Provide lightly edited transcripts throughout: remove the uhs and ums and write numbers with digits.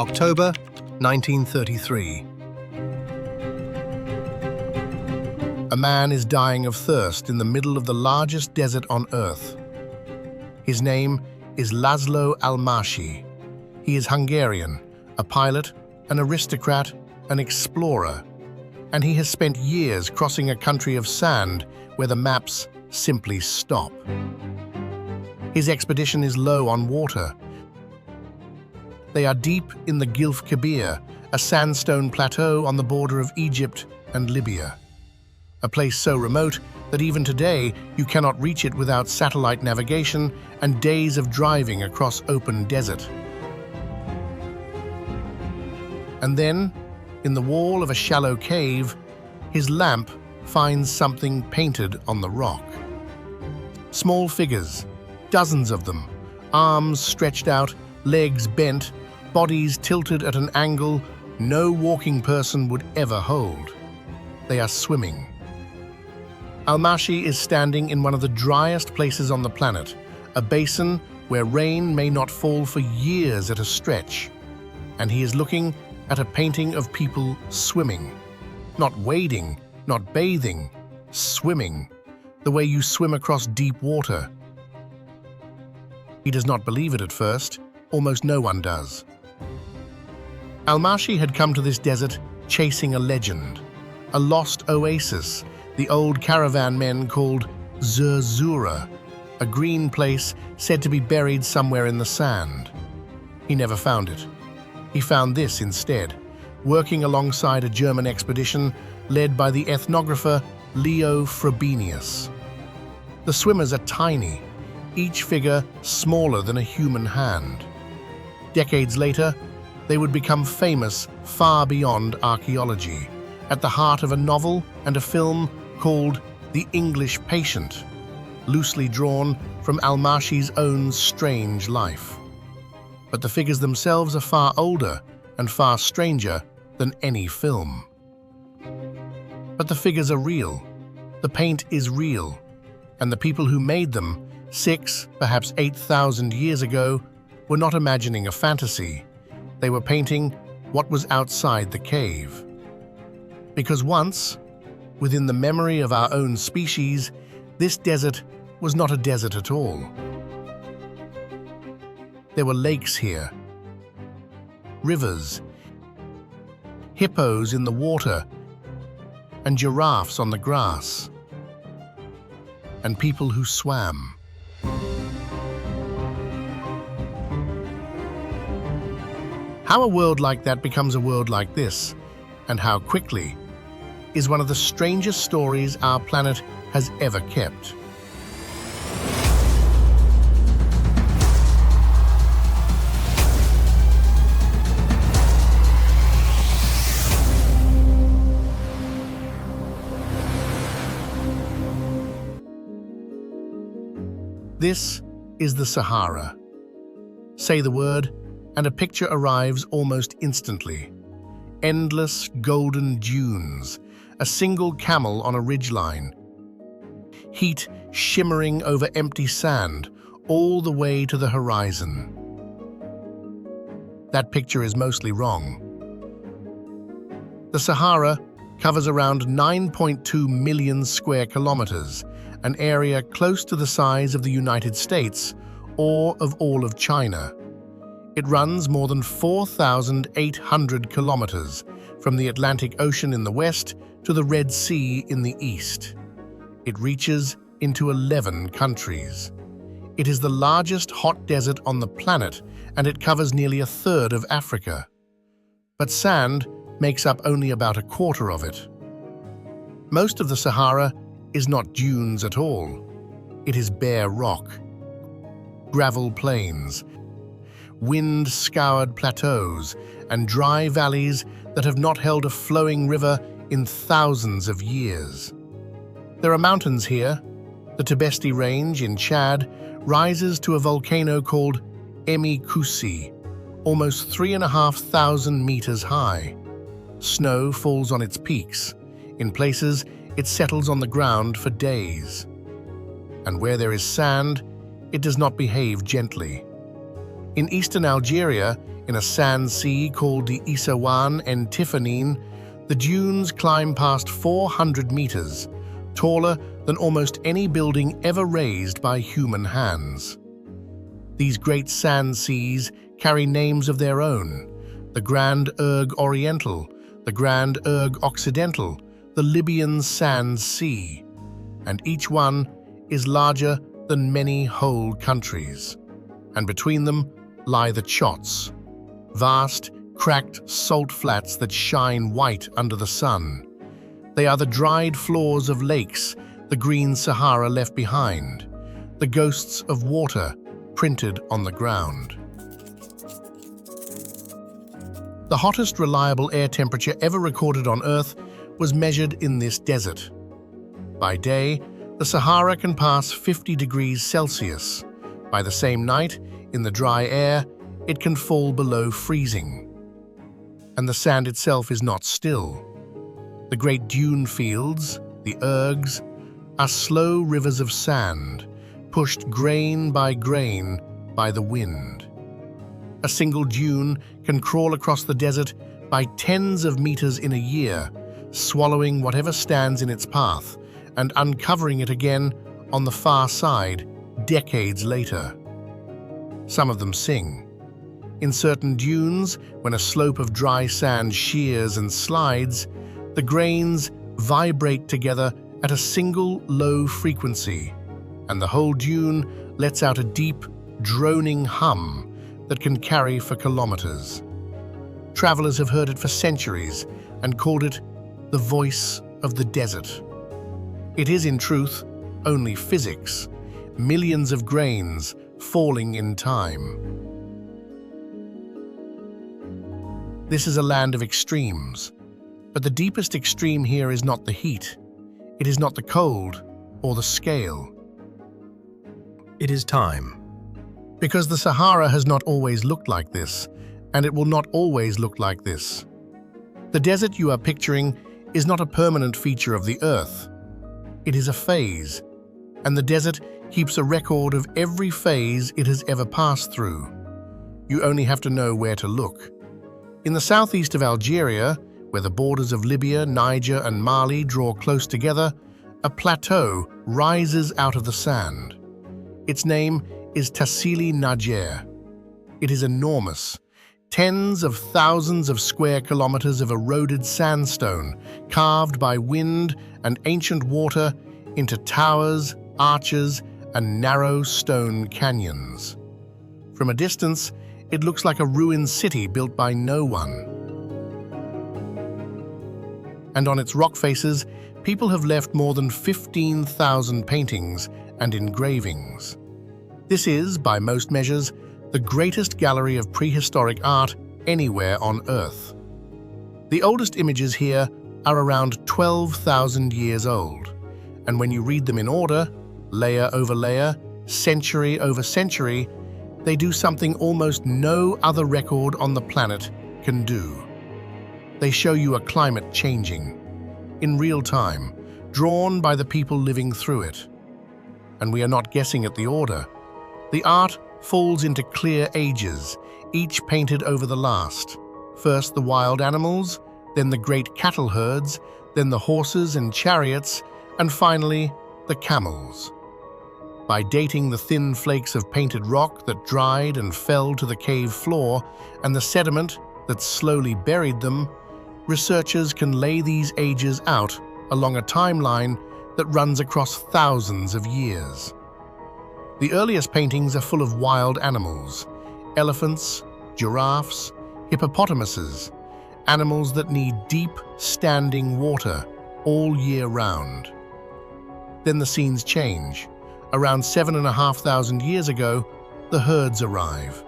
October 1933. A man is dying of thirst in the middle of the largest desert on Earth. His name is Laszlo Almási. He is Hungarian, a pilot, an aristocrat, an explorer, and he has spent years crossing a country of sand where the maps simply stop. His expedition is low on water. They are deep in the Gilf Kebir, a sandstone plateau on the border of Egypt and Libya. A place so remote that even today you cannot reach it without satellite navigation and days of driving across open desert. And then, in the wall of a shallow cave, his lamp finds something painted on the rock. Small figures, dozens of them, arms stretched out, legs bent, bodies tilted at an angle no walking person would ever hold. They are swimming. Almási is standing in one of the driest places on the planet, a basin where rain may not fall for years at a stretch, and he is looking at a painting of people swimming. Not wading, not bathing, swimming, the way you swim across deep water. He does not believe it at first. Almost no one does. Almási had come to this desert chasing a legend, a lost oasis the old caravan men called Zerzura, a green place said to be buried somewhere in the sand. He never found it. He found this instead, working alongside a German expedition led by the ethnographer Leo Frobenius. The swimmers are tiny, each figure smaller than a human hand. Decades later, they would become famous far beyond archaeology, at the heart of a novel and a film called The English Patient, loosely drawn from Almási's own strange life. But the figures themselves are far older and far stranger than any film. But the figures are real, the paint is real, and the people who made them 6, perhaps 8,000 years ago were not imagining a fantasy. They were painting what was outside the cave. Because once, within the memory of our own species, this desert was not a desert at all. There were lakes here, rivers, hippos in the water, and giraffes on the grass, and people who swam. How a world like that becomes a world like this, and how quickly, is one of the strangest stories our planet has ever kept. This is the Sahara. Say the word, and a picture arrives almost instantly. Endless golden dunes, a single camel on a ridgeline, heat shimmering over empty sand all the way to the horizon. That picture is mostly wrong. The Sahara covers around 9.2 million square kilometers, an area close to the size of the United States or of all of China. It runs more than 4,800 kilometers from the Atlantic Ocean in the west to the Red Sea in the east. It reaches into 11 countries. It is the largest hot desert on the planet, and it covers nearly a third of Africa. But sand makes up only about a quarter of it. Most of the Sahara is not dunes at all. It is bare rock, gravel plains, wind-scoured plateaus, and dry valleys that have not held a flowing river in thousands of years. There are mountains here. The Tibesti Range in Chad rises to a volcano called Emi Koussi, almost 3,500 meters high. Snow falls on its peaks. In places, it settles on the ground for days. And where there is sand, it does not behave gently. In eastern Algeria, In a sand sea called the Isawan and Tiffanine, the dunes climb past 400 meters, taller than almost any building ever raised by human hands. These great sand seas carry names of their own: the Grand Erg Oriental, the Grand Erg Occidental, the Libyan Sand Sea, and each one is larger than many whole countries. And between them lie the Chots, vast, cracked salt flats that shine white under the sun. They are the dried floors of lakes the green Sahara left behind, the ghosts of water printed on the ground. The hottest reliable air temperature ever recorded on Earth was measured in this desert. By day, the Sahara can pass 50 degrees Celsius. By the same night, in the dry air, it can fall below freezing. And the sand itself is not still. The great dune fields, the ergs, are slow rivers of sand, pushed grain by the wind. A single dune can crawl across the desert by tens of meters in a year, swallowing whatever stands in its path and uncovering it again on the far side decades later. Some of them sing. In certain dunes, when a slope of dry sand shears and slides, the grains vibrate together at a single low frequency, and the whole dune lets out a deep, droning hum that can carry for kilometers. Travelers have heard it for centuries and called it the voice of the desert. It is, in truth, only physics, millions of grains falling in time. This is a land of extremes, but the deepest extreme here is not the heat, it is not the cold or the scale. It is time. Because the Sahara has not always looked like this, and it will not always look like this. The desert you are picturing is not a permanent feature of the Earth. It is a phase, and the desert keeps a record of every phase it has ever passed through. You only have to know where to look. In the southeast of Algeria, where the borders of Libya, Niger, and Mali draw close together, a plateau rises out of the sand. Its name is Tassili Najer. It is enormous. Tens of thousands of square kilometers of eroded sandstone, carved by wind and ancient water into towers, arches, and narrow stone canyons. From a distance, it looks like a ruined city built by no one. And on its rock faces, people have left more than 15,000 paintings and engravings. This is, by most measures, the greatest gallery of prehistoric art anywhere on Earth. The oldest images here are around 12,000 years old, and when you read them in order, layer over layer, century over century, they do something almost no other record on the planet can do. They show you a climate changing, in real time, drawn by the people living through it. And we are not guessing at the order. The art falls into clear ages, each painted over the last. First the wild animals, then the great cattle herds, then the horses and chariots, and finally the camels. By dating the thin flakes of painted rock that dried and fell to the cave floor and the sediment that slowly buried them, researchers can lay these ages out along a timeline that runs across thousands of years. The earliest paintings are full of wild animals: elephants, giraffes, hippopotamuses, animals that need deep, standing water all year round. Then the scenes change. Around 7,500 years ago, the herds arrive.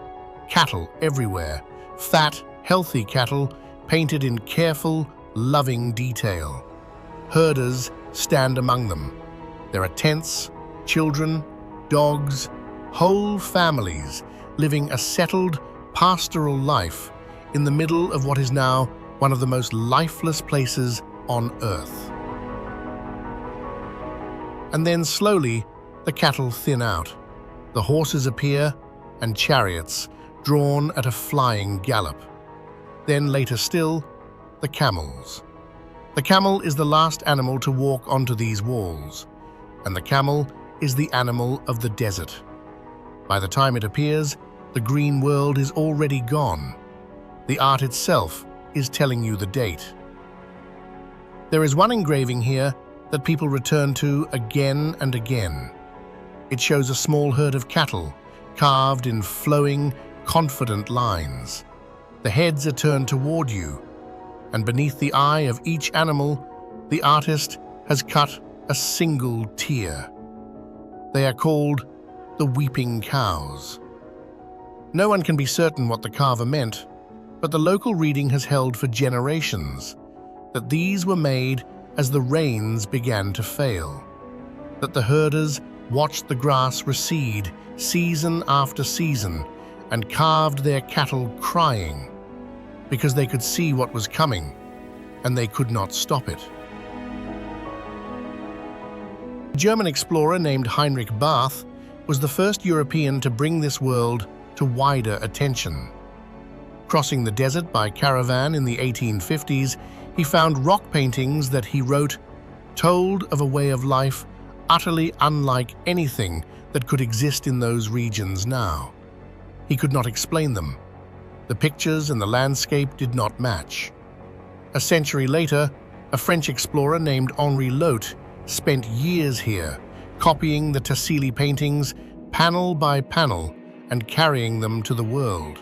Cattle everywhere, fat, healthy cattle painted in careful, loving detail. Herders stand among them. There are tents, children, dogs, whole families living a settled, pastoral life in the middle of what is now one of the most lifeless places on Earth. And then slowly, the cattle thin out. The horses appear, and chariots, drawn at a flying gallop. Then later still, the camels. The camel is the last animal to walk onto these walls, and the camel is the animal of the desert. By the time it appears, the green world is already gone. The art itself is telling you the date. There is one engraving here that people return to again and again. It shows a small herd of cattle, carved in flowing, confident lines. The heads are turned toward you, and beneath the eye of each animal, the artist has cut a single tear. They are called the weeping cows. No one can be certain what the carver meant, but the local reading has held for generations that these were made as the rains began to fail, that the herders watched the grass recede season after season and carved their cattle crying because they could see what was coming and they could not stop it. A German explorer named Heinrich Barth was the first European to bring this world to wider attention. Crossing the desert by caravan in the 1850s, he found rock paintings that he wrote told of a way of life utterly unlike anything that could exist in those regions now. He could not explain them. The pictures and the landscape did not match. A century later, a French explorer named Henri Lotte spent years here, copying the Tassili paintings panel by panel and carrying them to the world.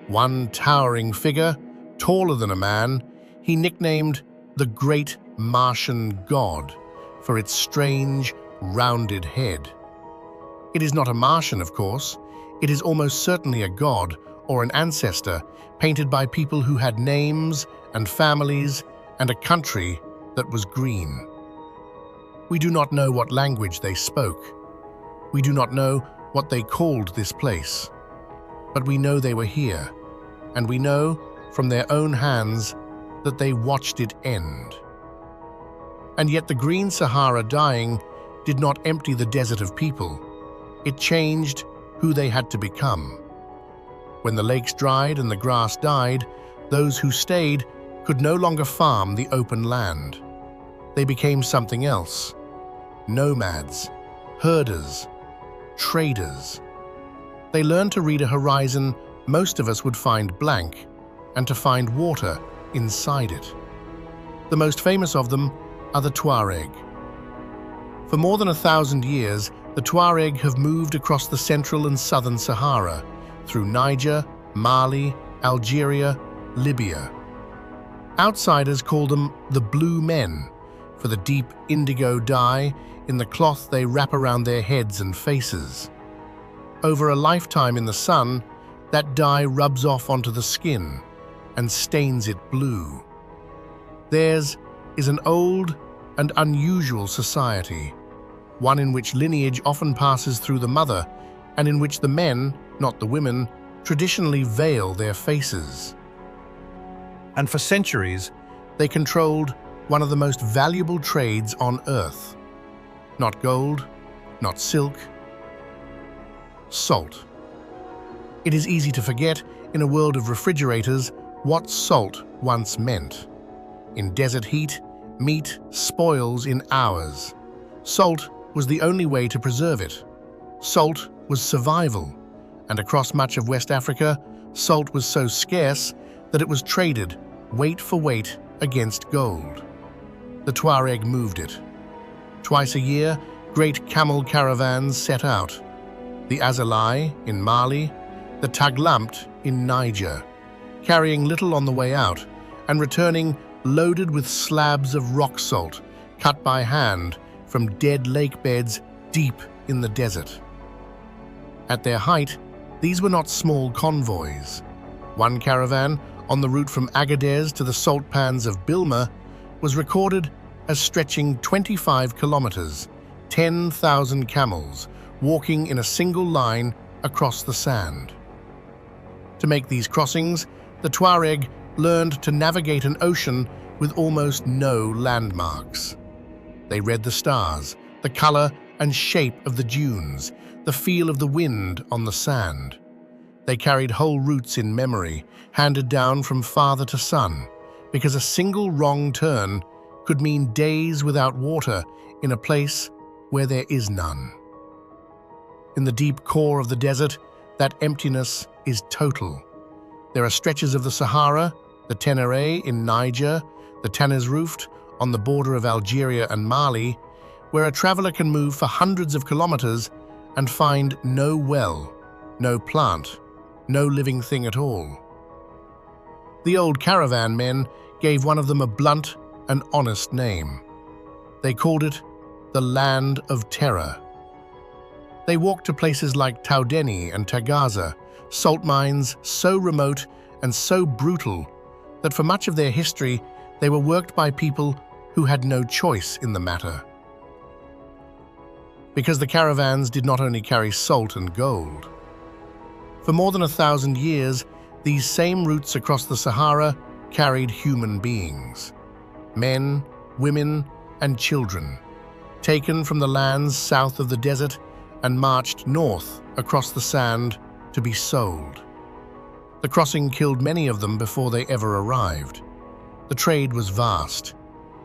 One towering figure, taller than a man, he nicknamed the Great Martian God for its strange, rounded head. It is not a Martian, of course. It is almost certainly a god or an ancestor painted by people who had names and families and a country that was green. We do not know what language they spoke. We do not know what they called this place. But we know they were here, and we know from their own hands that they watched it end. And yet the green Sahara dying did not empty the desert of people. It changed who they had to become. When the lakes dried and the grass died, those who stayed could no longer farm the open land. They became something else. Nomads, herders, traders. They learned to read a horizon most of us would find blank, and to find water inside it. The most famous of them are the Tuareg. For more than 1,000 years, the Tuareg have moved across the central and southern Sahara, through Niger, Mali, Algeria, Libya. Outsiders call them the Blue Men, for the deep indigo dye in the cloth they wrap around their heads and faces. Over a lifetime in the sun, that dye rubs off onto the skin and stains it blue. Theirs is an old and unusual society, one in which lineage often passes through the mother and in which the men, not the women, traditionally veil their faces. And for centuries, they controlled one of the most valuable trades on earth. Not gold, not silk, salt. It is easy to forget, in a world of refrigerators, what salt once meant. In desert heat, meat spoils in hours. Salt was the only way to preserve it. Salt was survival, and across much of West Africa, salt was so scarce that it was traded weight for weight against gold. The Tuareg moved it. Twice a year, great camel caravans set out. The Azalai in Mali, the Taglamt in Niger, carrying little on the way out and returning loaded with slabs of rock salt cut by hand from dead lake beds deep in the desert. At their height, these were not small convoys. One caravan, on the route from Agadez to the salt pans of Bilma, was recorded as stretching 25 kilometers, 10,000 camels, walking in a single line across the sand. To make these crossings, the Tuareg learned to navigate an ocean with almost no landmarks. They read the stars, the color and shape of the dunes, the feel of the wind on the sand. They carried whole routes in memory, handed down from father to son, because a single wrong turn could mean days without water in a place where there is none. In the deep core of the desert, that emptiness is total. There are stretches of the Sahara, the Tenere in Niger, the Tanezrouft on the border of Algeria and Mali, where a traveler can move for hundreds of kilometers and find no well, no plant, no living thing at all. The old caravan men gave one of them a blunt and honest name. They called it the Land of Terror. They walked to places like Taudeni and Tagaza, salt mines so remote and so brutal that for much of their history they were worked by people who had no choice in the matter. Because the caravans did not only carry salt and gold. For more than 1,000 years, these same routes across the Sahara carried human beings, men, women, and children, taken from the lands south of the desert and marched north across the sand to be sold. The crossing killed many of them before they ever arrived. The trade was vast.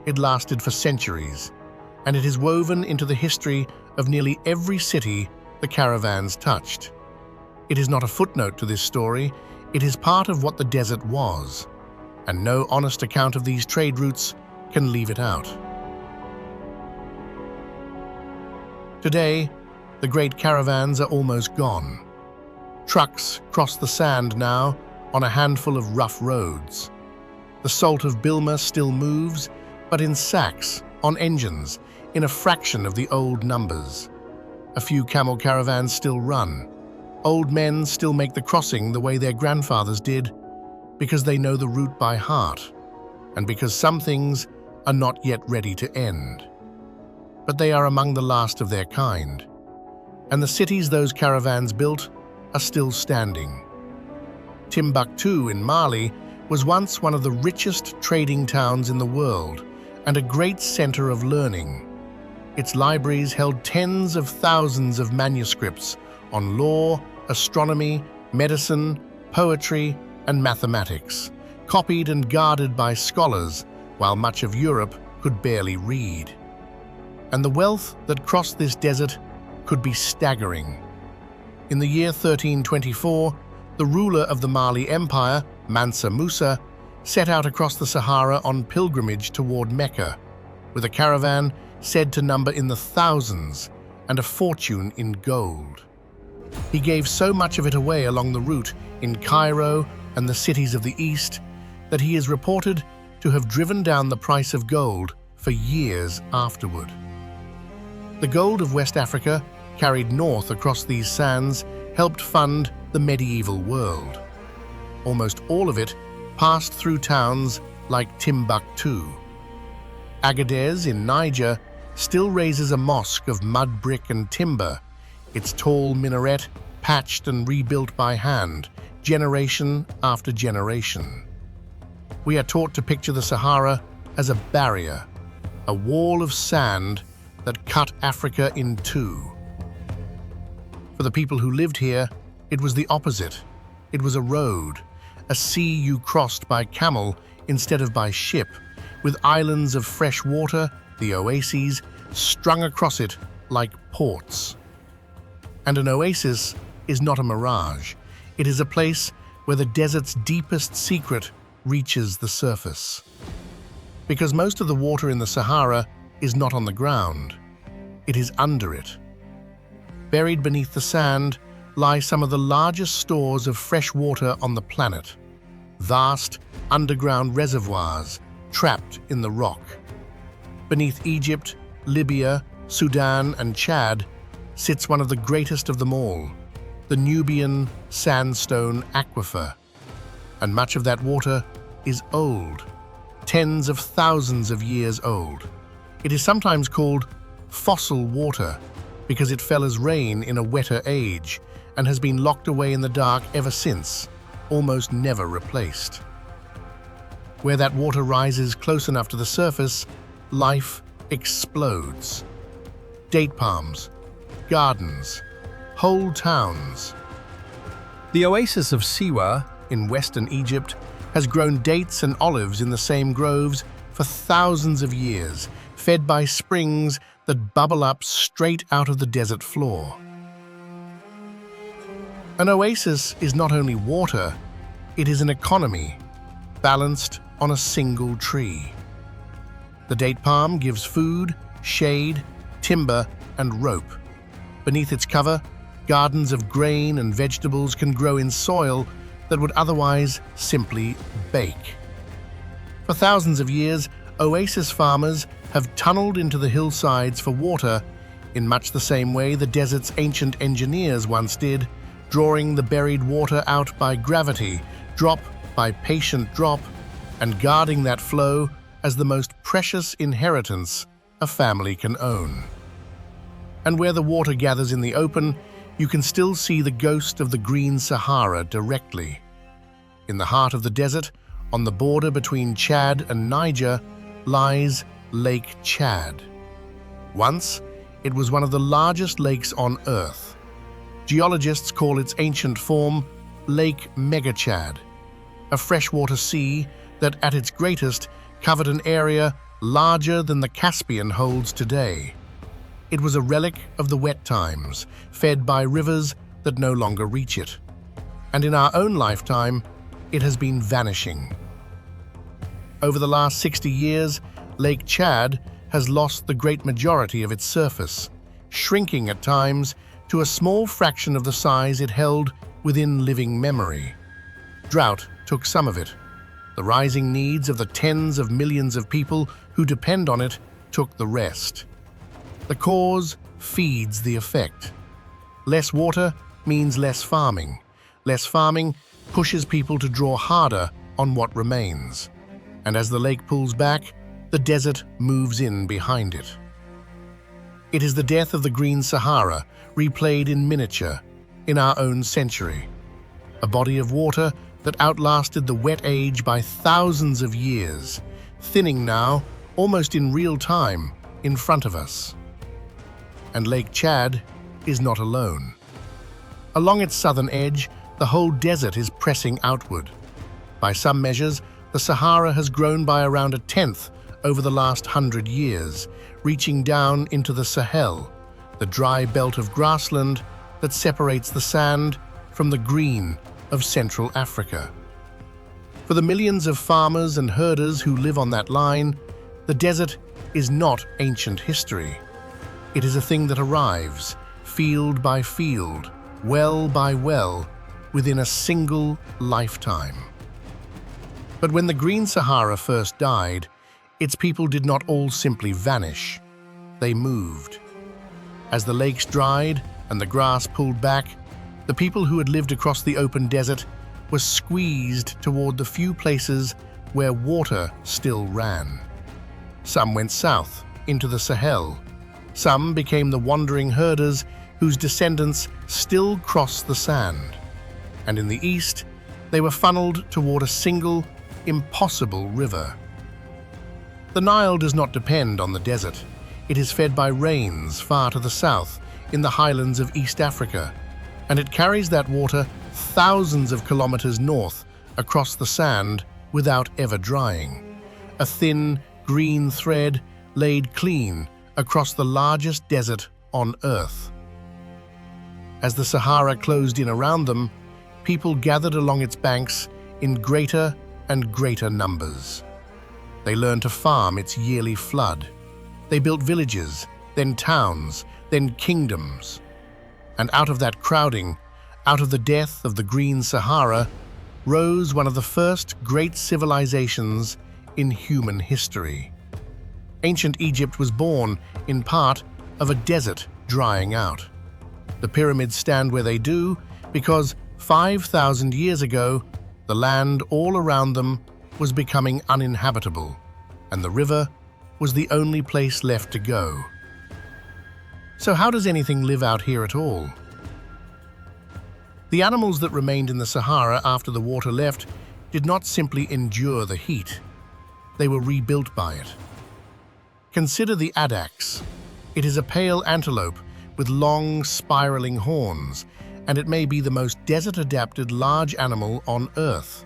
It lasted for centuries, and it is woven into the history of nearly every city the caravans touched. It is not a footnote to this story, it is part of what the desert was, and no honest account of these trade routes can leave it out. Today, the great caravans are almost gone. Trucks cross the sand now on a handful of rough roads. The salt of Bilma still moves, but in sacks, on engines, in a fraction of the old numbers. A few camel caravans still run. Old men still make the crossing the way their grandfathers did, because they know the route by heart, and because some things are not yet ready to end. But they are among the last of their kind, and the cities those caravans built are still standing. Timbuktu in Mali was once one of the richest trading towns in the world and a great center of learning. Its libraries held tens of thousands of manuscripts on law, astronomy, medicine, poetry, and mathematics, copied and guarded by scholars, while much of Europe could barely read. And the wealth that crossed this desert could be staggering. In the year 1324, the ruler of the Mali Empire, Mansa Musa, set out across the Sahara on pilgrimage toward Mecca, with a caravan said to number in the thousands and a fortune in gold. He gave so much of it away along the route in Cairo and the cities of the East that he is reported to have driven down the price of gold for years afterward. The gold of West Africa, carried north across these sands, helped fund the medieval world. Almost all of it passed through towns like Timbuktu. Agadez in Niger still raises a mosque of mud brick and timber, its tall minaret patched and rebuilt by hand, generation after generation. We are taught to picture the Sahara as a barrier, a wall of sand that cut Africa in two. For the people who lived here, it was the opposite. It was a road, a sea you crossed by camel instead of by ship, with islands of fresh water, the oases, strung across it like ports. And an oasis is not a mirage. It is a place where the desert's deepest secret reaches the surface. Because most of the water in the Sahara is not on the ground. It is under it. Buried beneath the sand lie some of the largest stores of fresh water on the planet. Vast underground reservoirs trapped in the rock. Beneath Egypt, Libya, Sudan, and Chad sits one of the greatest of them all, the Nubian sandstone aquifer. And much of that water is old, tens of thousands of years old. It is sometimes called fossil water because it fell as rain in a wetter age and has been locked away in the dark ever since, almost never replaced. Where that water rises close enough to the surface, life explodes. Date palms, gardens, whole towns. The oasis of Siwa in western Egypt has grown dates and olives in the same groves for thousands of years, fed by springs that bubble up straight out of the desert floor. An oasis is not only water, it is an economy, balanced on a single tree. The date palm gives food, shade, timber, and rope. Beneath its cover, gardens of grain and vegetables can grow in soil that would otherwise simply bake. For thousands of years, oasis farmers have tunneled into the hillsides for water in much the same way the desert's ancient engineers once did, drawing the buried water out by gravity, drop by patient drop, and guarding that flow as the most precious inheritance a family can own. And where the water gathers in the open, you can still see the ghost of the green Sahara directly. In the heart of the desert, on the border between Chad and Niger, lies Lake Chad. Once, it was one of the largest lakes on Earth. Geologists call its ancient form Lake Megachad, a freshwater sea that at its greatest covered an area larger than the Caspian holds today. It was a relic of the wet times, fed by rivers that no longer reach it. And in our own lifetime, it has been vanishing. Over the last 60 years, Lake Chad has lost the great majority of its surface, shrinking at times to a small fraction of the size it held within living memory. Drought took some of it. The rising needs of the tens of millions of people who depend on it took the rest. The cause feeds the effect. Less water means less farming. Less farming pushes people to draw harder on what remains. And as the lake pulls back, the desert moves in behind it. It is the death of the green Sahara, replayed in miniature, in our own century. A body of water that outlasted the wet age by thousands of years, thinning now, almost in real time, in front of us. And Lake Chad is not alone. Along its southern edge, the whole desert is pressing outward. By some measures, the Sahara has grown by around a tenth over the last 100 years, reaching down into the Sahel, the dry belt of grassland that separates the sand from the green of Central Africa. For the millions of farmers and herders who live on that line, the desert is not ancient history. It is a thing that arrives, field by field, well by well, within a single lifetime. But when the green Sahara first died, its people did not all simply vanish. They moved. As the lakes dried and the grass pulled back, the people who had lived across the open desert were squeezed toward the few places where water still ran. Some went south, into the Sahel. Some became the wandering herders whose descendants still cross the sand. And in the east, they were funneled toward a single, impossible river. The Nile does not depend on the desert. It is fed by rains far to the south, in the highlands of East Africa, and it carries that water thousands of kilometers north across the sand without ever drying. A thin, green thread laid clean across the largest desert on Earth. As the Sahara closed in around them, people gathered along its banks in greater and greater numbers. They learned to farm its yearly flood. They built villages, then towns, then kingdoms. And out of that crowding, out of the death of the green Sahara, rose one of the first great civilizations in human history. Ancient Egypt was born, in part, of a desert drying out. The pyramids stand where they do because 5,000 years ago, the land all around them was becoming uninhabitable, and the river was the only place left to go. So how does anything live out here at all? The animals that remained in the Sahara after the water left did not simply endure the heat. They were rebuilt by it. Consider the addax. It is a pale antelope with long, spiraling horns, and it may be the most desert-adapted large animal on Earth.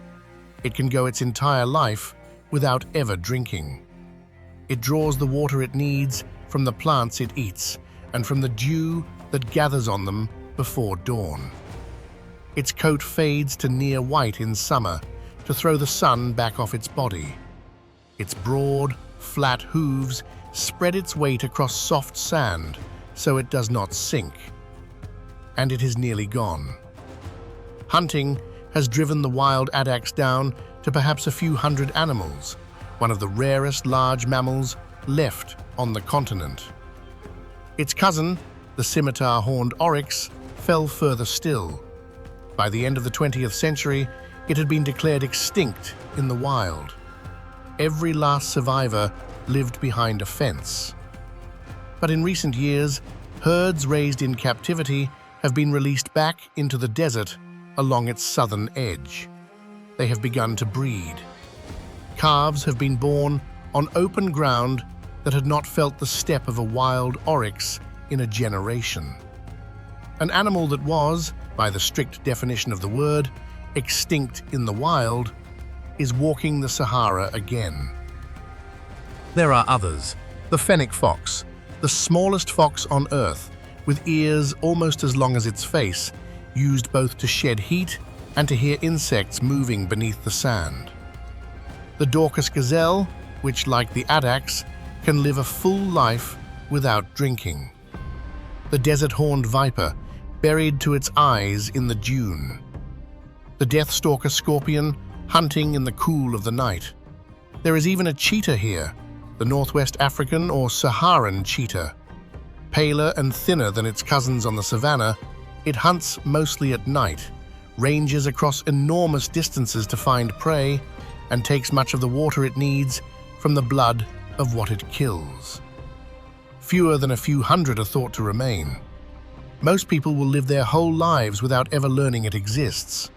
It can go its entire life without ever drinking. It draws the water it needs from the plants it eats and from the dew that gathers on them before dawn. Its coat fades to near white in summer to throw the sun back off its body. Its broad, flat hooves spread its weight across soft sand so it does not sink. And it is nearly gone. Hunting has driven the wild addax down to perhaps a few hundred animals, one of the rarest large mammals left on the continent. Its cousin, the scimitar-horned oryx, fell further still. By the end of the 20th century, it had been declared extinct in the wild. Every last survivor lived behind a fence. But in recent years, herds raised in captivity have been released back into the desert along its southern edge. They have begun to breed. Calves have been born on open ground that had not felt the step of a wild oryx in a generation. An animal that was, by the strict definition of the word, extinct in the wild, is walking the Sahara again. There are others. The fennec fox, the smallest fox on Earth, with ears almost as long as its face, used both to shed heat and to hear insects moving beneath the sand. The Dorcas gazelle, which, like the addax, can live a full life without drinking. The desert-horned viper, buried to its eyes in the dune. The deathstalker scorpion, hunting in the cool of the night. There is even a cheetah here, the Northwest African or Saharan cheetah. Paler and thinner than its cousins on the savanna, it hunts mostly at night, ranges across enormous distances to find prey, and takes much of the water it needs from the blood of what it kills. Fewer than a few hundred are thought to remain. Most people will live their whole lives without ever learning it exists.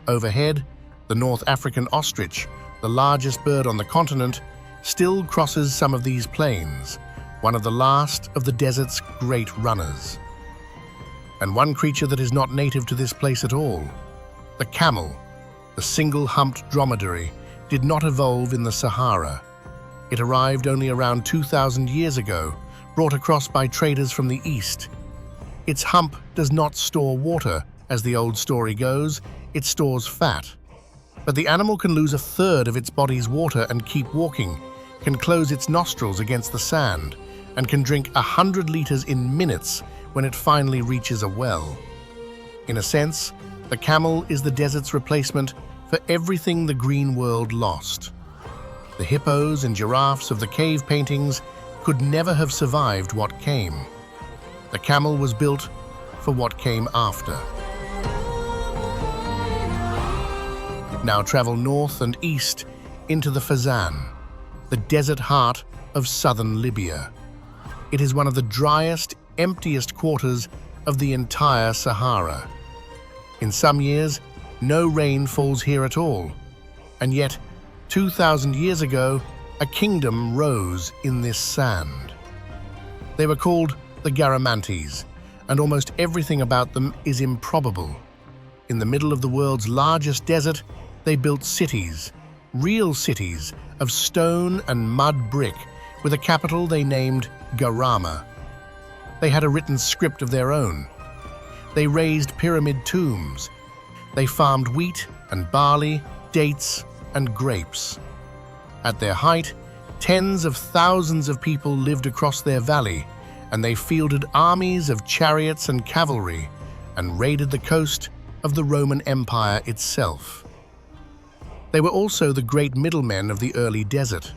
Overhead, the North African ostrich, the largest bird on the continent, still crosses some of these plains, one of the last of the desert's great runners. And one creature that is not native to this place at all, the camel, the single-humped dromedary, did not evolve in the Sahara. It arrived only around 2,000 years ago, brought across by traders from the east. Its hump does not store water, as the old story goes, it stores fat. But the animal can lose a third of its body's water and keep walking, can close its nostrils against the sand, and can drink 100 liters in minutes when it finally reaches a well. In a sense, the camel is the desert's replacement for everything the green world lost. The hippos and giraffes of the cave paintings could never have survived what came. The camel was built for what came after. Now travel north and east into the Fezzan, the desert heart of southern Libya. It is one of the driest, emptiest quarters of the entire Sahara. In some years, no rain falls here at all, and yet 2,000 years ago, a kingdom rose in this sand. They were called the Garamantes, and almost everything about them is improbable. In the middle of the world's largest desert, they built cities, real cities of stone and mud brick, with a capital they named Garama. They had a written script of their own. They raised pyramid tombs. They farmed wheat and barley, dates and grapes. At their height, tens of thousands of people lived across their valley, and they fielded armies of chariots and cavalry and raided the coast of the Roman Empire itself. They were also the great middlemen of the early desert.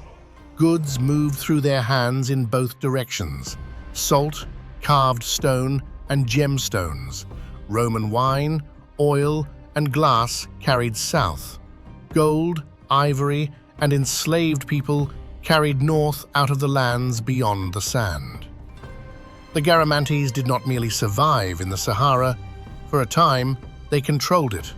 Goods moved through their hands in both directions: salt, carved stone, and gemstones. Roman wine, oil, and glass carried south. Gold, ivory, and enslaved people carried north out of the lands beyond the sand. The Garamantes did not merely survive in the Sahara. For a time, they controlled it.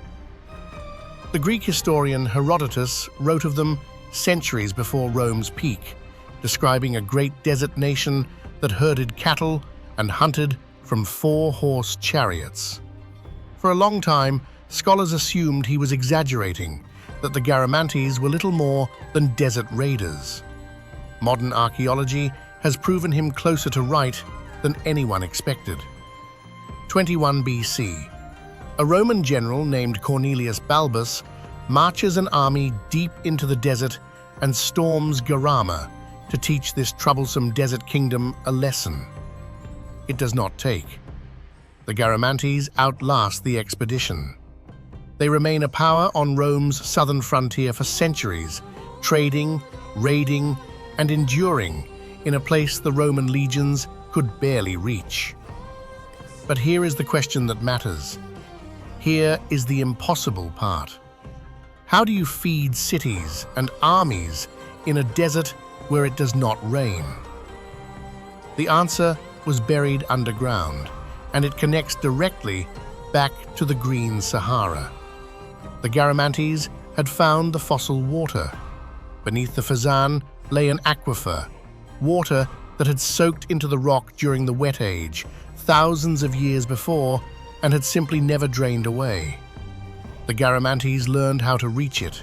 The Greek historian Herodotus wrote of them centuries before Rome's peak, describing a great desert nation that herded cattle and hunted from 4-horse chariots. For a long time, scholars assumed he was exaggerating, that the Garamantes were little more than desert raiders. Modern archaeology has proven him closer to right than anyone expected. 21 BC. A Roman general named Cornelius Balbus marches an army deep into the desert and storms Garama to teach this troublesome desert kingdom a lesson. It does not take. The Garamantes outlast the expedition. They remain a power on Rome's southern frontier for centuries, trading, raiding, and enduring in a place the Roman legions could barely reach. But here is the question that matters. Here is the impossible part. How do you feed cities and armies in a desert where it does not rain? The answer was buried underground, and it connects directly back to the green Sahara. The Garamantes had found the fossil water. Beneath the Fazan lay an aquifer, water that had soaked into the rock during the wet age, thousands of years before, and had simply never drained away. The Garamantes learned how to reach it.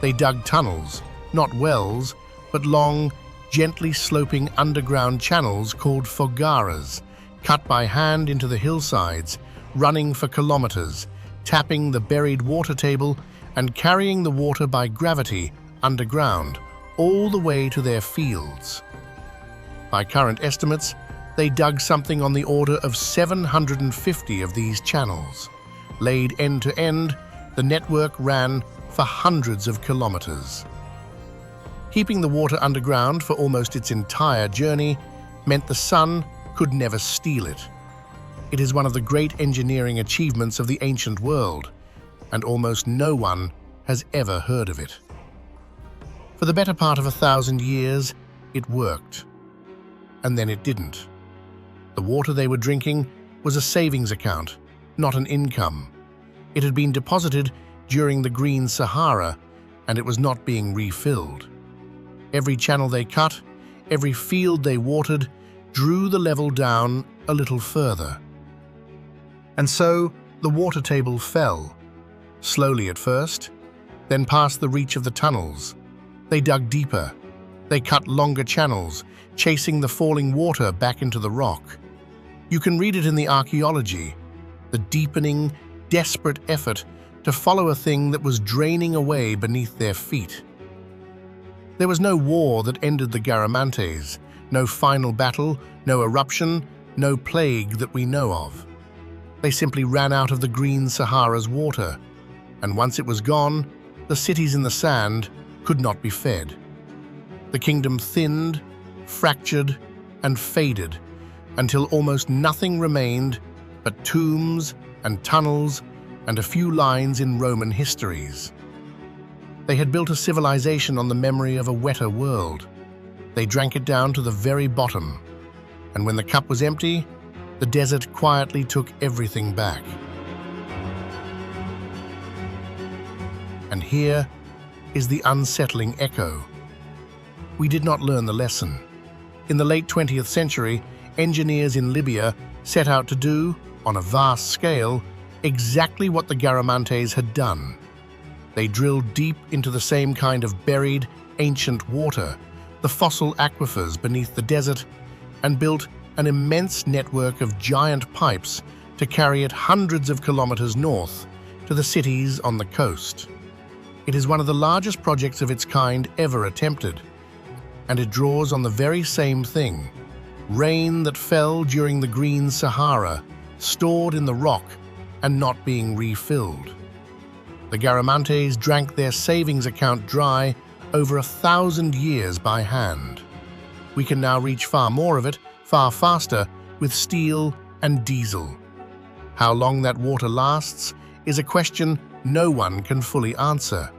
They dug tunnels, not wells, but long, gently sloping underground channels called fogaras, cut by hand into the hillsides, running for kilometers, tapping the buried water table and carrying the water by gravity underground, all the way to their fields. By current estimates, they dug something on the order of 750 of these channels. Laid end to end, the network ran for hundreds of kilometers. Keeping the water underground for almost its entire journey meant the sun could never steal it. It is one of the great engineering achievements of the ancient world, and almost no one has ever heard of it. For the better part of 1,000 years, it worked. And then it didn't. The water they were drinking was a savings account, not an income. It had been deposited during the green Sahara, and it was not being refilled. Every channel they cut, every field they watered, drew the level down a little further. And so the water table fell, slowly at first, then past the reach of the tunnels. They dug deeper. They cut longer channels, chasing the falling water back into the rock. You can read it in the archaeology, the deepening, desperate effort to follow a thing that was draining away beneath their feet. There was no war that ended the Garamantes, no final battle, no eruption, no plague that we know of. They simply ran out of the green Sahara's water, and once it was gone, the cities in the sand could not be fed. The kingdom thinned, fractured, and faded until almost nothing remained but tombs and tunnels and a few lines in Roman histories. They had built a civilization on the memory of a wetter world. They drank it down to the very bottom, and when the cup was empty, the desert quietly took everything back. And here is the unsettling echo. We did not learn the lesson. In the late 20th century, engineers in Libya set out to do, on a vast scale, exactly what the Garamantes had done. They drilled deep into the same kind of buried, ancient water, the fossil aquifers beneath the desert, and built an immense network of giant pipes to carry it hundreds of kilometers north to the cities on the coast. It is one of the largest projects of its kind ever attempted, and it draws on the very same thing: rain that fell during the green Sahara, stored in the rock and not being refilled. The Garamantes drank their savings account dry over 1,000 years by hand. We can now reach far more of it, far faster, with steel and diesel. How long that water lasts is a question no one can fully answer.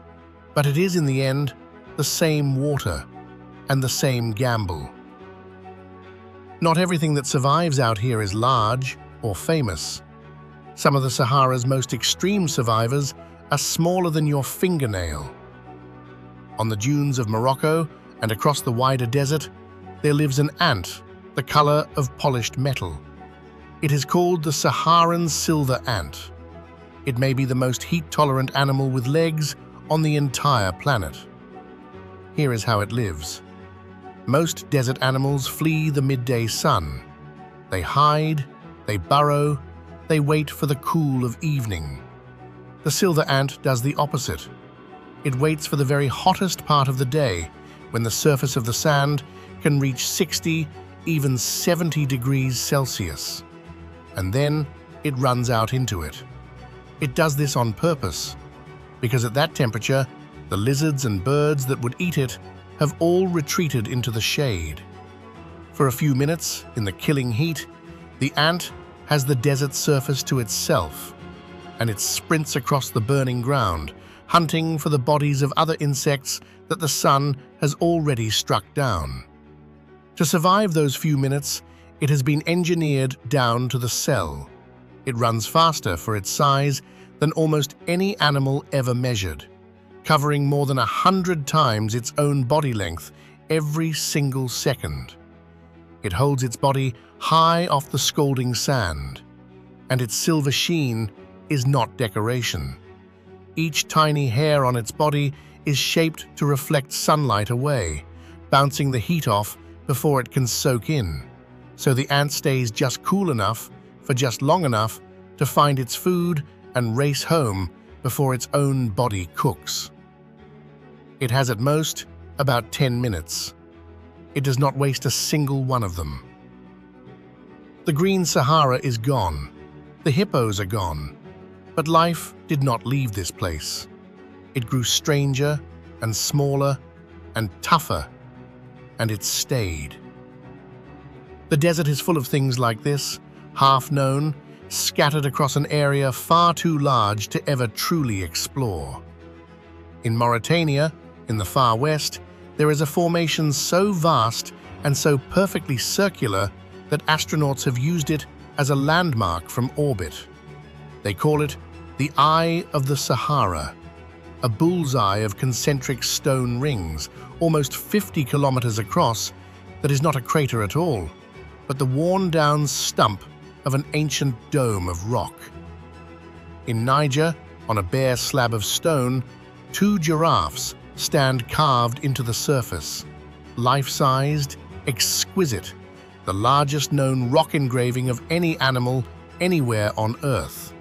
But it is, in the end, the same water and the same gamble. Not everything that survives out here is large or famous. Some of the Sahara's most extreme survivors are smaller than your fingernail. On the dunes of Morocco and across the wider desert, there lives an ant the color of polished metal. It is called the Saharan silver ant. It may be the most heat-tolerant animal with legs on the entire planet. Here is how it lives. Most desert animals flee the midday sun. They hide, they burrow, they wait for the cool of evening. The silver ant does the opposite. It waits for the very hottest part of the day, when the surface of the sand can reach 60, even 70 degrees Celsius. And then it runs out into it. It does this on purpose, because at that temperature, the lizards and birds that would eat it have all retreated into the shade. For a few minutes, in the killing heat, the ant has the desert surface to itself, and it sprints across the burning ground, hunting for the bodies of other insects that the sun has already struck down. To survive those few minutes, it has been engineered down to the cell. It runs faster for its size than almost any animal ever measured, covering more than 100 times its own body length every single second. It holds its body high off the scalding sand, and its silver sheen is not decoration. Each tiny hair on its body is shaped to reflect sunlight away, bouncing the heat off before it can soak in, so the ant stays just cool enough for just long enough to find its food and race home before its own body cooks. It has at most about 10 minutes. It does not waste a single one of them. The green Sahara is gone. The hippos are gone. But life did not leave this place. It grew stranger and smaller and tougher, and it stayed. The desert is full of things like this, half known, scattered across an area far too large to ever truly explore. In Mauritania, in the far west, there is a formation so vast and so perfectly circular that astronauts have used it as a landmark from orbit. They call it the Eye of the Sahara, a bullseye of concentric stone rings, almost 50 kilometers across, that is not a crater at all, but the worn-down stump of an ancient dome of rock. In Niger, on a bare slab of stone, 2 giraffes stand carved into the surface, life-sized, exquisite, the largest known rock engraving of any animal anywhere on Earth.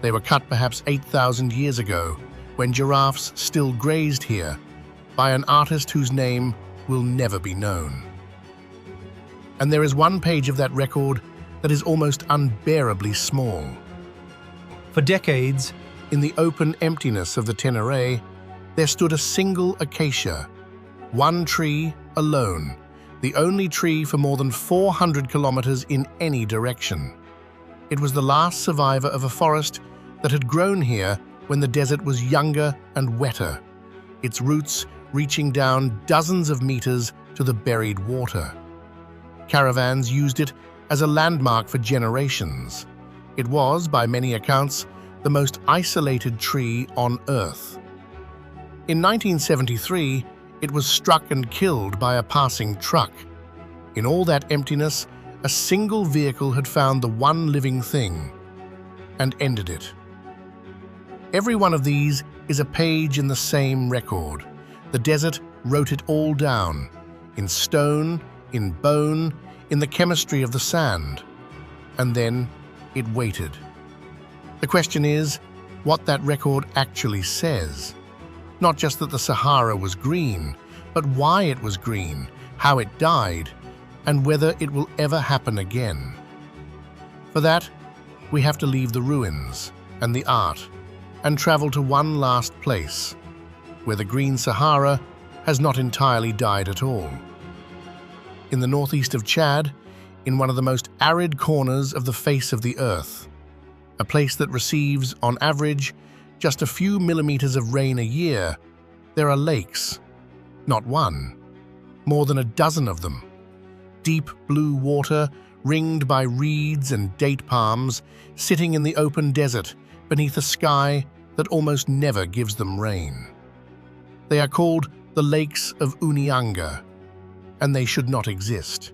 They were cut perhaps 8,000 years ago, when giraffes still grazed here, by an artist whose name will never be known. And there is one page of that record that is almost unbearably small. For decades, In the open emptiness of the Tenere, there stood a single acacia, one tree alone, the only tree for more than 400 kilometers in any direction. It was the last survivor of a forest that had grown here when the desert was younger and wetter, its roots reaching down dozens of meters to the buried water. Caravans used it as a landmark for generations. It was, by many accounts, the most isolated tree on Earth. In 1973, it was struck and killed by a passing truck. In all that emptiness, a single vehicle had found the one living thing and ended it. Every one of these is a page in the same record. The desert wrote it all down, in stone, in bone, in the chemistry of the sand. And then it waited. The question is, what that record actually says. Not just that the Sahara was green, but why it was green, how it died, and whether it will ever happen again. For that, we have to leave the ruins and the art and travel to one last place, where the green Sahara has not entirely died at all. In the northeast of Chad, in one of the most arid corners of the face of the earth, a place that receives, on average, just a few millimeters of rain a year, there are lakes. Not one, more than a dozen of them. Deep blue water, ringed by reeds and date palms, sitting in the open desert beneath a sky that almost never gives them rain. They are called the Lakes of Unianga, and they should not exist.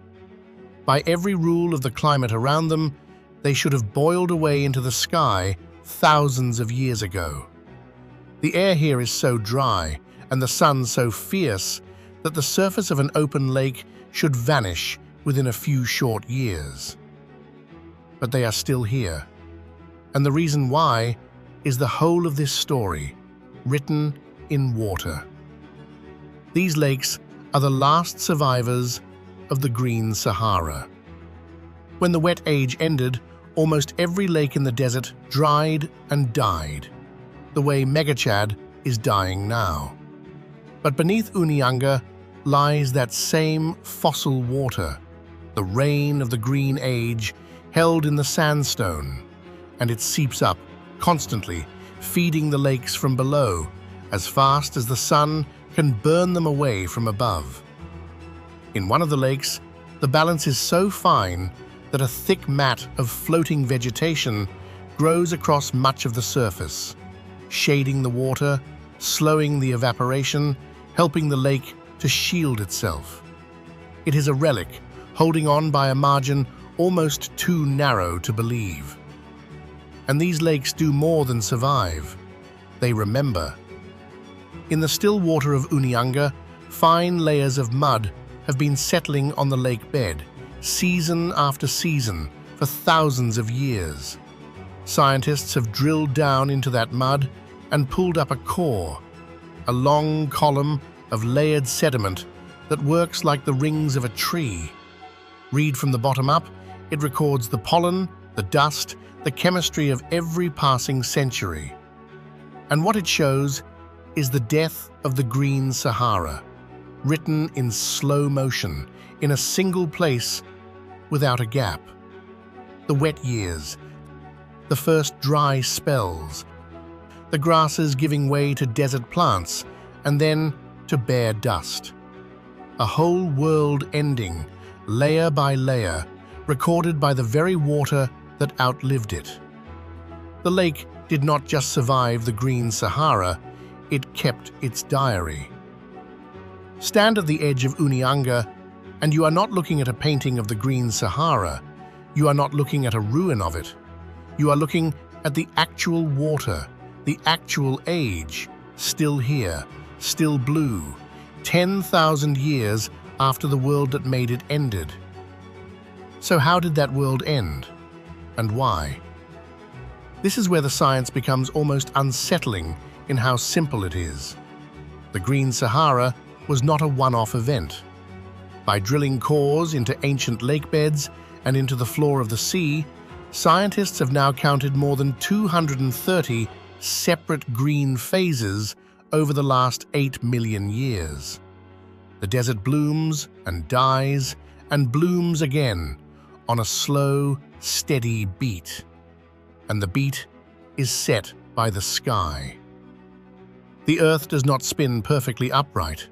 By every rule of the climate around them, they should have boiled away into the sky thousands of years ago. The air here is so dry and the sun so fierce that the surface of an open lake should vanish within a few short years. But they are still here, and the reason why is the whole of this story, written in water. These lakes are the last survivors of the Green Sahara. When the wet age ended, almost every lake in the desert dried and died, the way Megachad is dying now. But beneath Unyanga lies that same fossil water, the rain of the Green Age held in the sandstone, and it seeps up constantly, feeding the lakes from below as fast as the sun can burn them away from above. In one of the lakes, the balance is so fine that a thick mat of floating vegetation grows across much of the surface, shading the water, slowing the evaporation, helping the lake to shield itself. It is a relic, holding on by a margin almost too narrow to believe. And these lakes do more than survive. They remember. In the still water of Unyanga, fine layers of mud have been settling on the lake bed, season after season, for thousands of years. Scientists have drilled down into that mud and pulled up a core, a long column of layered sediment that works like the rings of a tree. Read from the bottom up, it records the pollen, the dust, the chemistry of every passing century. And what it shows is the death of the Green Sahara, written in slow motion, in a single place, without a gap. The wet years, the first dry spells, the grasses giving way to desert plants, and then to bare dust. A whole world ending, layer by layer, recorded by the very water that outlived it. The lake did not just survive the Green Sahara, it kept its diary. Stand at the edge of Unyanga, and you are not looking at a painting of the Green Sahara. You are not looking at a ruin of it. You are looking at the actual water, the actual age, still here, still blue, 10,000 years after the world that made it ended. So how did that world end? And why? This is where the science becomes almost unsettling in how simple it is. The Green Sahara was not a one-off event. By drilling cores into ancient lake beds and into the floor of the sea, scientists have now counted more than 230 separate green phases over the last 8 million years. The desert blooms and dies and blooms again on a slow, steady beat. And the beat is set by the sky. The Earth does not spin perfectly upright.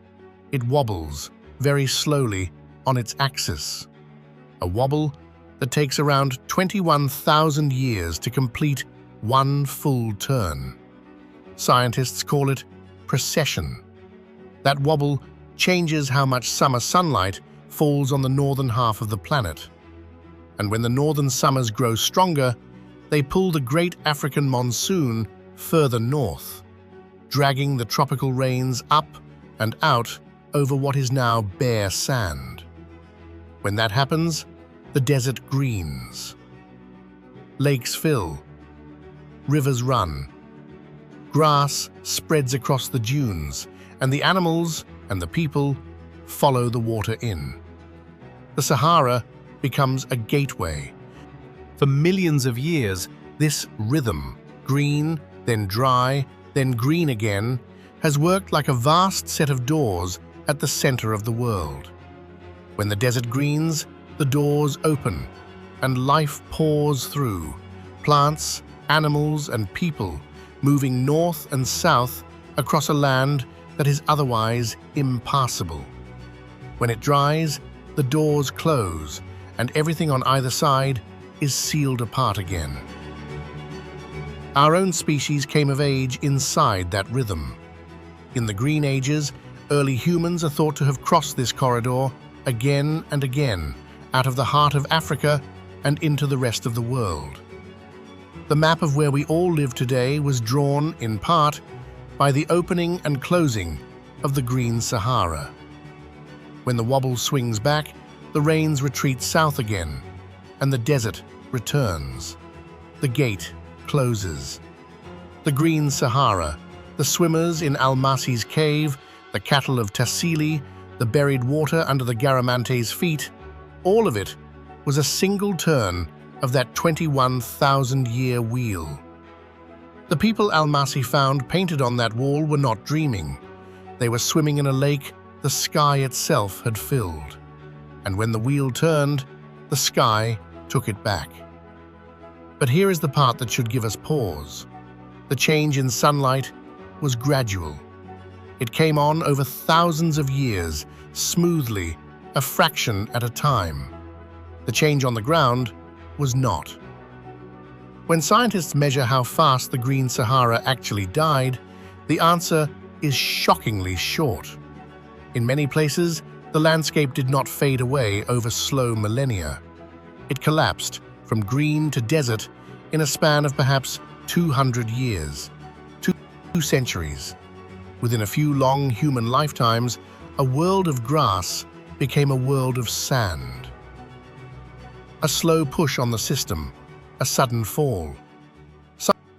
It wobbles very slowly on its axis. A wobble that takes around 21,000 years to complete one full turn. Scientists call it precession. That wobble changes how much summer sunlight falls on the northern half of the planet. And when the northern summers grow stronger, they pull the great African monsoon further north, dragging the tropical rains up and out over what is now bare sand. When that happens, the desert greens. Lakes fill, rivers run, grass spreads across the dunes, and the animals and the people follow the water in. The Sahara becomes a gateway. For millions of years, this rhythm, green, then dry, then green again, has worked like a vast set of doors at the center of the world. When the desert greens, the doors open, and life pours through, plants, animals, and people moving north and south across a land that is otherwise impassable. When it dries, the doors close, and everything on either side is sealed apart again. Our own species came of age inside that rhythm. In the Green Ages, early humans are thought to have crossed this corridor again and again, out of the heart of Africa and into the rest of the world. The map of where we all live today was drawn, in part, by the opening and closing of the Green Sahara. When the wobble swings back, the rains retreat south again, and the desert returns. The gate closes. The Green Sahara, the swimmers in Almasi's cave, the cattle of Tassili, the buried water under the Garamantes' feet, all of it was a single turn of that 21,000-year wheel. The people Almasi found painted on that wall were not dreaming. They were swimming in a lake the sky itself had filled. And when the wheel turned, the sky took it back. But here is the part that should give us pause. The change in sunlight was gradual. It came on over thousands of years, smoothly, a fraction at a time. The change on the ground was not. When scientists measure how fast the Green Sahara actually died, the answer is shockingly short. In many places, the landscape did not fade away over slow millennia. It collapsed from green to desert in a span of perhaps 200 years, 2 centuries. Within a few long human lifetimes, a world of grass became a world of sand. A slow push on the system, a sudden fall.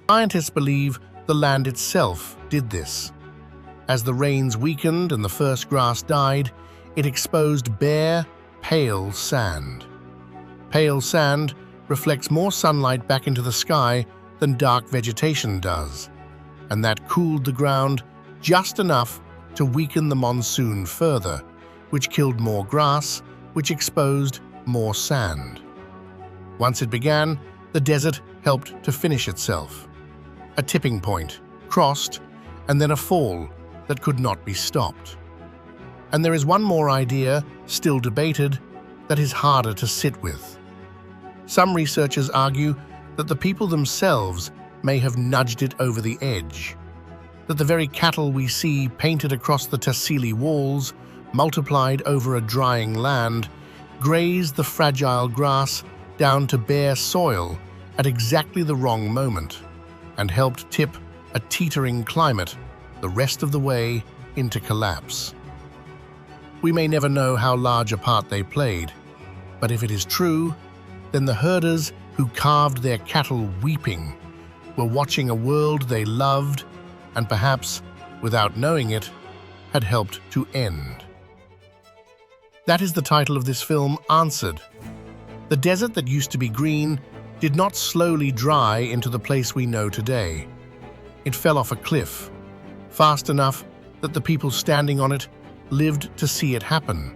Scientists believe the land itself did this. As the rains weakened and the first grass died, it exposed bare, pale sand. Pale sand reflects more sunlight back into the sky than dark vegetation does, and that cooled the ground just enough to weaken the monsoon further, which killed more grass, which exposed more sand. Once it began, the desert helped to finish itself. A tipping point, crossed, and then a fall that could not be stopped. And there is one more idea, still debated, that is harder to sit with. Some researchers argue that the people themselves may have nudged it over the edge, that the very cattle we see painted across the Tassili walls, multiplied over a drying land, grazed the fragile grass down to bare soil at exactly the wrong moment, and helped tip a teetering climate the rest of the way into collapse. We may never know how large a part they played, but if it is true, then the herders who carved their cattle weeping were watching a world they loved and perhaps, without knowing it, had helped to end. That is the title of this film, Answered. The desert that used to be green did not slowly dry into the place we know today. It fell off a cliff, fast enough that the people standing on it lived to see it happen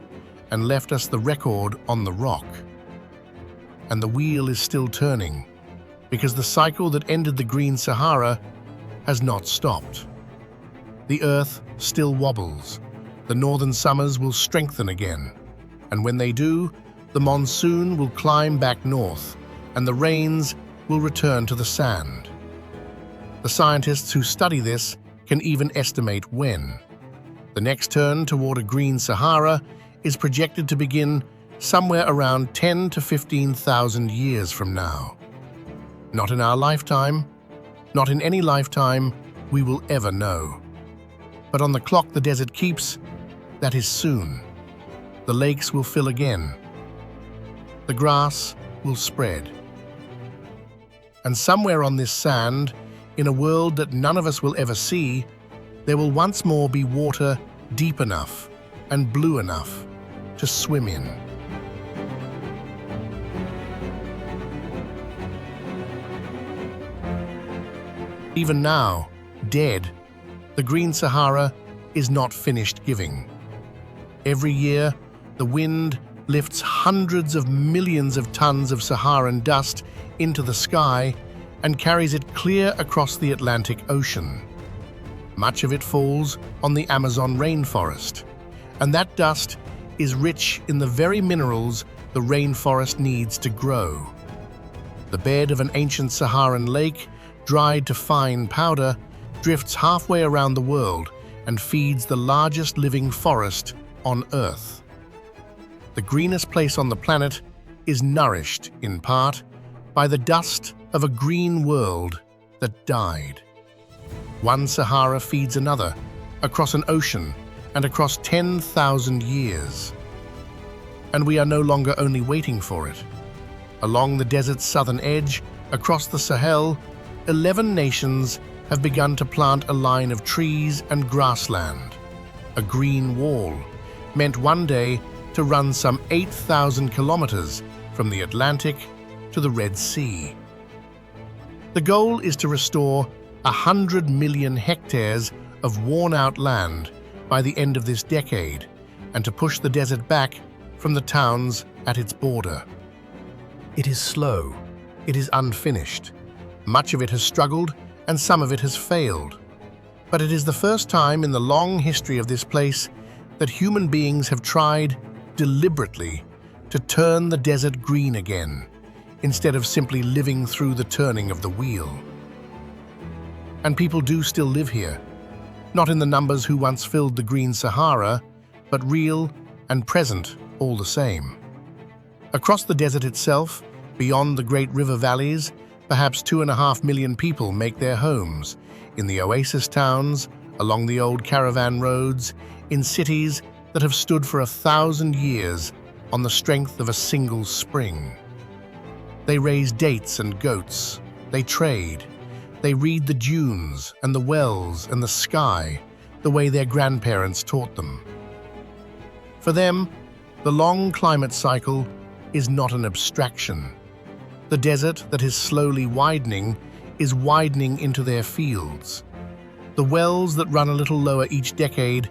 and left us the record on the rock. And the wheel is still turning, because the cycle that ended the Green Sahara has not stopped. The earth still wobbles. The northern summers will strengthen again, and when they do, the monsoon will climb back north, and the rains will return to the sand. The scientists who study this can even estimate when. The next turn toward a Green Sahara is projected to begin somewhere around 10 to 15,000 years from now. Not in our lifetime, not in any lifetime we will ever know. But on the clock the desert keeps, that is soon. The lakes will fill again. The grass will spread. And somewhere on this sand, in a world that none of us will ever see, there will once more be water deep enough and blue enough to swim in. Even now, dead, the Green Sahara is not finished giving. Every year, the wind lifts hundreds of millions of tons of Saharan dust into the sky and carries it clear across the Atlantic Ocean. Much of it falls on the Amazon rainforest, and that dust is rich in the very minerals the rainforest needs to grow. The bed of an ancient Saharan lake, dried to fine powder, drifts halfway around the world and feeds the largest living forest on Earth. The greenest place on the planet is nourished, in part, by the dust of a green world that died. One Sahara feeds another, across an ocean and across 10,000 years. And we are no longer only waiting for it. Along the desert's southern edge, across the Sahel, 11 nations have begun to plant a line of trees and grassland, a green wall, meant one day to run some 8,000 kilometers from the Atlantic to the Red Sea. The goal is to restore 100 million hectares of worn-out land by the end of this decade and to push the desert back from the towns at its border. It is slow. It is unfinished. Much of it has struggled and some of it has failed. But it is the first time in the long history of this place that human beings have tried deliberately to turn the desert green again, instead of simply living through the turning of the wheel. And people do still live here, not in the numbers who once filled the green Sahara, but real and present all the same. Across the desert itself, beyond the great river valleys, perhaps 2.5 million people make their homes, in the oasis towns, along the old caravan roads, in cities that have stood for 1,000 years on the strength of a single spring. They raise dates and goats, they trade, they read the dunes and the wells and the sky the way their grandparents taught them. For them, the long climate cycle is not an abstraction. The desert that is slowly widening is widening into their fields. The wells that run a little lower each decade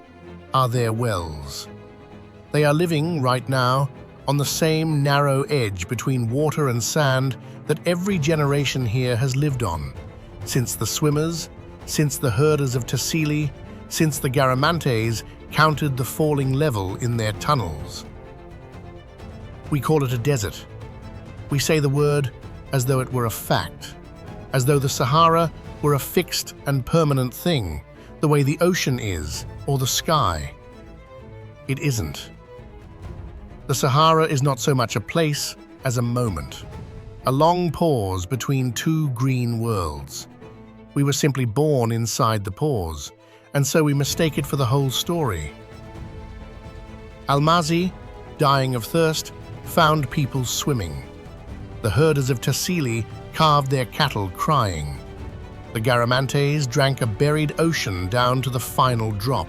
are their wells. They are living, right now, on the same narrow edge between water and sand that every generation here has lived on, since the swimmers, since the herders of Tassili, since the Garamantes counted the falling level in their tunnels. We call it a desert. We say the word as though it were a fact, as though the Sahara were a fixed and permanent thing, the way the ocean is, or the sky. It isn't. The Sahara is not so much a place as a moment, a long pause between two green worlds. We were simply born inside the pause, and so we mistake it for the whole story. Almazi, dying of thirst, found people swimming. The herders of Tassili carved their cattle crying. The Garamantes drank a buried ocean down to the final drop.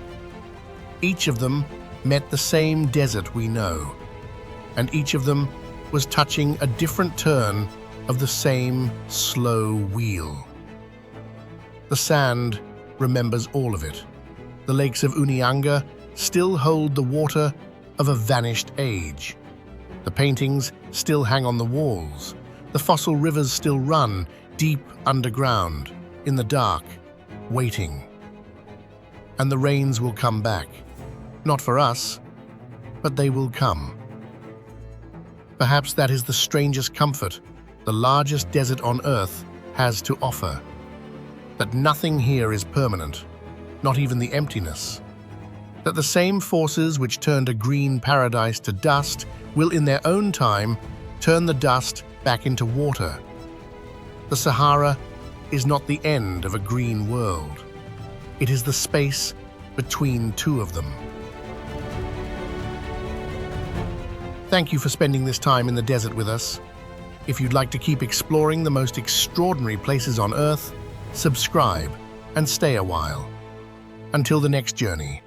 Each of them met the same desert we know, and each of them was touching a different turn of the same slow wheel. The sand remembers all of it. The lakes of Unianga still hold the water of a vanished age. The paintings still hang on the walls. The fossil rivers still run deep underground, in the dark, waiting. And the rains will come back. Not for us, but they will come. Perhaps that is the strangest comfort the largest desert on Earth has to offer. That nothing here is permanent, not even the emptiness. That the same forces which turned a green paradise to dust will in their own time turn the dust back into water. The Sahara is not the end of a green world. It is the space between two of them. Thank you for spending this time in the desert with us. If you'd like to keep exploring the most extraordinary places on Earth, subscribe and stay a while. Until the next journey.